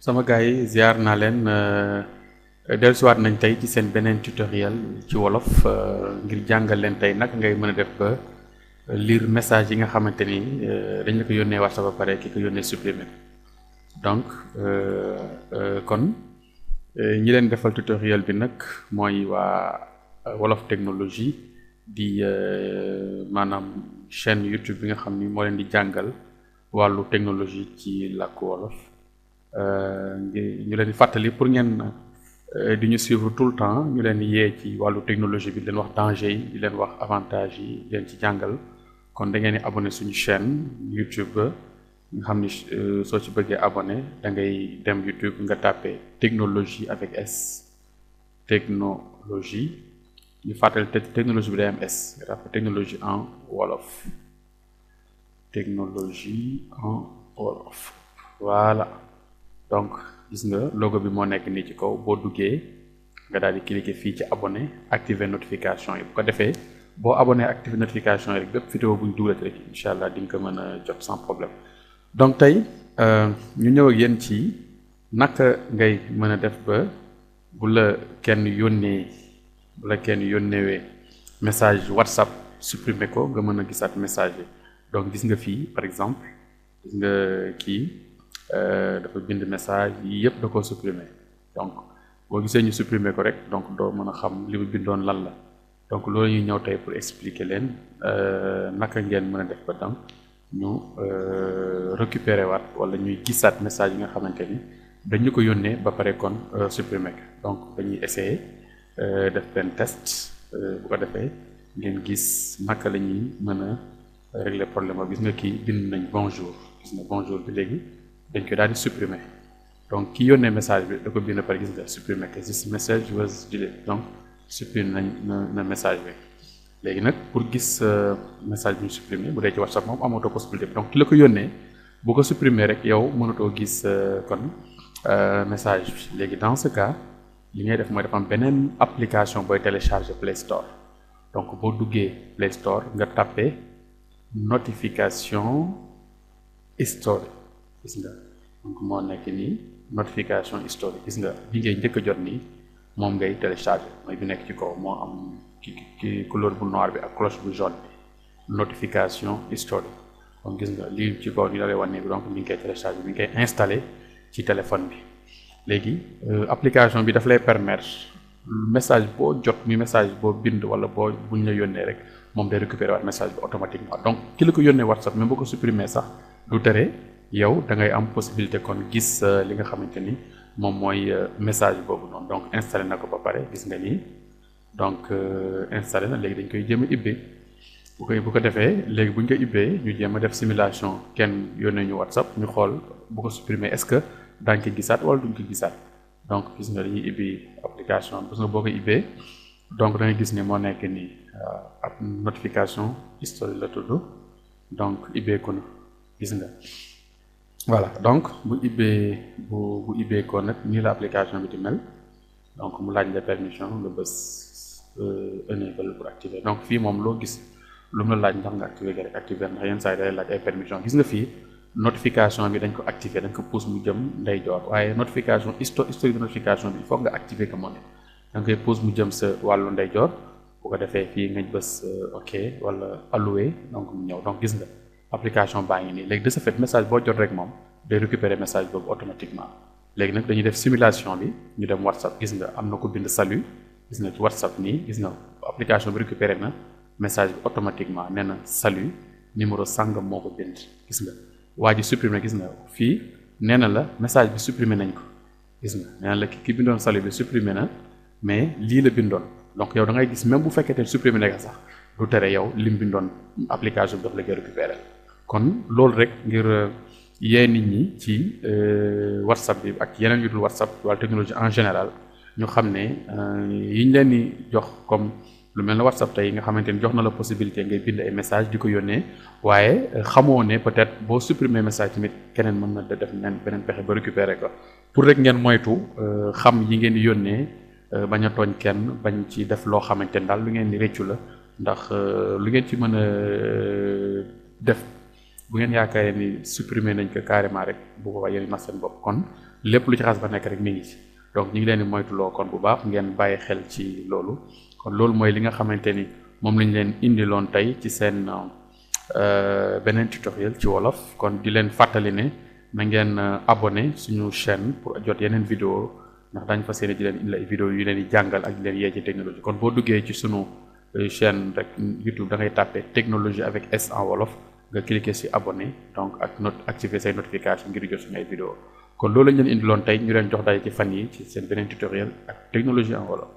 sama gars yi ziar naa leen dellusiwaat nañ tey ci seen beneen tutoriel ci wolof ngir jàngal leen tey naka ngay mën a def ba lire message yi nga xamante ni dañ la ko yónnee WhatsApp ba pare ki ko yónnee supprimer donc kon ñi leen defal tutoriel bi nag mooy waa wolof technologie di maanaam chaîne YouTube bi nga xam ni moo leen di jàngal wàllu technologie ci làkku wolof. ñu leen di fàttali pour ngeen di ñu suivre tout le temps ñu leen yee ci wàllu technologie bi di leen wax danger yi di leen wax avantage yi di leen ci jàngal kon da ngeen di abonné suñu chaîne YouTube nga xam ni soo ci bëggee abonné da ngay dem YouTube nga tàppee technologie avec S technologie ñu fàttali technologie bi day am S nga tàppee technologie en wolof technologie en wolof voilà. donc gis nga logo bi moo nekk nii ci kaw boo duggee nga daal di cliquer fii ci abonné activer notification yi bu ko defee boo abonné activer notification yi rek bépp vidéo bu ñu dugalati rek incha allah di nga ko mën a jot sans problème. donc tey ñu ñëw ak yéen ci naka ngay mën a def ba bu la kenn yónneewee message WhatsApp supprimer ko nga mën a gisaat message yi donc gis nga fii par exemple gis nga kii. dafa bind message yi yëpp da koo supprimer donc boo gisee ñu supprimer ko rek donc doo mën a xam li mu bindoon lan la donc loolu ñuy ñëw tey pour expliquer leen naka ngeen mën a def ba donc ñu récupérer waat wala ñuy gisaat message yi nga xamante ni dañu ko yónnee ba pare kon supprimer ko donc dañuy essayer def benn test bu ko defee ngeen gis naka la ñuy mën a régler problème ba gis nga kii bind nañ bonjour gis nga bonjour bi léegi dañ koy daal di supprimer donc ki yónnee message bi da ko bind par gis nga supprimer que this message was deleted donc supprimer nañ na message bi léegi nag pour gis message bi ñu supprimer bu dee ci WhatsApp moom amatoo possibilité bi donc ki la ko yónnee bu ko supprimer rek yow mënatoo gis kon message bi léegi dans ce cas li ngay def mooy dafa am beneen application booy télécharger Play Store donc boo duggee Play Store nga tapé notification historique gis nga donc moo nekk nii notification historique gis nga bi ngay njëkk a jot nii moom ngay télécharger mooy bi nekk ci kaw moo am ki couleur bu noir bi ak cloche bu jaune bi notification historique donc gis nga lii ci kaw ni la lay wan nii donc mi ngi koy télécharger mi ngi koy installé ci téléphone bi léegi application bi daf lay permettre message boo jot mi message boo bind wala boo buñ la yónnee rek moom day récupérer waat message bi automatiquement donc ki la ko yónnee WhatsApp même boo ko supprimer sax du tere yow da ngay am possibilité kon gis li nga xamante ni moom mooy message boobu noonu donc installé na ko ba pare gis nga nii donc installé na léegi dañ koy jéem a ibbee bu ko defee léegi bu ñu ko ibbee ñu jéem a def simulation kenn yónnee ñu WhatsApp ñu xool bu ko supprimer est-ce que daañu ko gisaat wala duñ ko gisaat donc gis nga dañuy ibbi application gis nga boo ko ibbee donc da ngay gis ni moo nekk nii ab notification historique la tudd donc ibbee ko na gis nga. voilà donc bu ibbee ko nag nii la application bi di mel donc mu laaj la permission nga bës enable pour activer donc fii moom loo gis lu mu la laaj ndax nga activer rek activer ndax yenn saa yi day laaj ay permission gis nga fii notification bi dañ ko activer dañ ko pousse mu jëm ndeyjoor waaye notification historique de notification bi il faut nga activer ko moo ne da nga koy pousse mu jëm sa wàllu ndeyjoor bu ko defee fii nga bës ok wala alloué donc mu ñëw donc gis nga application baa ngi nii léegi de ce fait message boo jot rek moom day récupérer message boobu automatiquement léegi nag dañuy def simulation bi ñu dem WhatsApp gis nga am na ko bind salut gis nga ci WhatsApp nii gis nga application bi récupérer na message bi automatiquement nee na salut numéro sangam moo ko bind gis nga waa ji supprimer gis nga fii nee na la message bi supprimer nañ ko gis nga nee na la ki bindoon salut bi supprimer na mais lii la bindoon donc yow da ngay gis même bu fekkee te supprimer na sax du tere yow lim bindoon application bi daf la koy récupérer kon loolu rek ngir yee nit ñi ci WhatsApp bi ak yeneen yu dul WhatsApp wala technologie en général ñu xam ne yi ñu leen di jox comme lu mel ne WhatsApp tey nga xamante ni jox na la possibilité ngay bind ay message di ko yónnee waaye xamoo ne peut-être boo supprimer message tamit keneen mën na def beneen pexe ba récupérer ko pour rek ngeen moytu xam yi ngeen di yónnee bañ a tooñ kenn bañ ci def loo xamante ni daal lu ngeen di réccu la ndax lu ngeen ci mën a def bu ngeen yaakaaree ni supprimer nañ ko carrément rek bu boobaa yéen nax seen bopp. kon lépp lu ci xas ba nekk rek mi ngi ci donc ñu ngi leen di moytuloo kon bu baax ngeen bàyyi xel ci loolu. kon loolu mooy li nga xamante ni moom lañ leen indiloon tey ci seen beneen tutoriel ci wolof. kon di leen fàttali ne na ngeen abonné suñu chaîne pour jot yeneen vidéo ndax dañ fas yéene di leen indi ay vidéo yu leen di jàngal ak di leen yee ci technologie. kon boo duggee ci sunu chaîne rek YouTube da ngay tàppe technologie avec S en wolof nga cliquer ci abonné donc ak activer say notification ngir jot suñu ay vidéo. kon loolu lañ leen indiloon tey ñu leen jox daje ci fan yi ci seen beneen tutoriel ak technologie en wolof.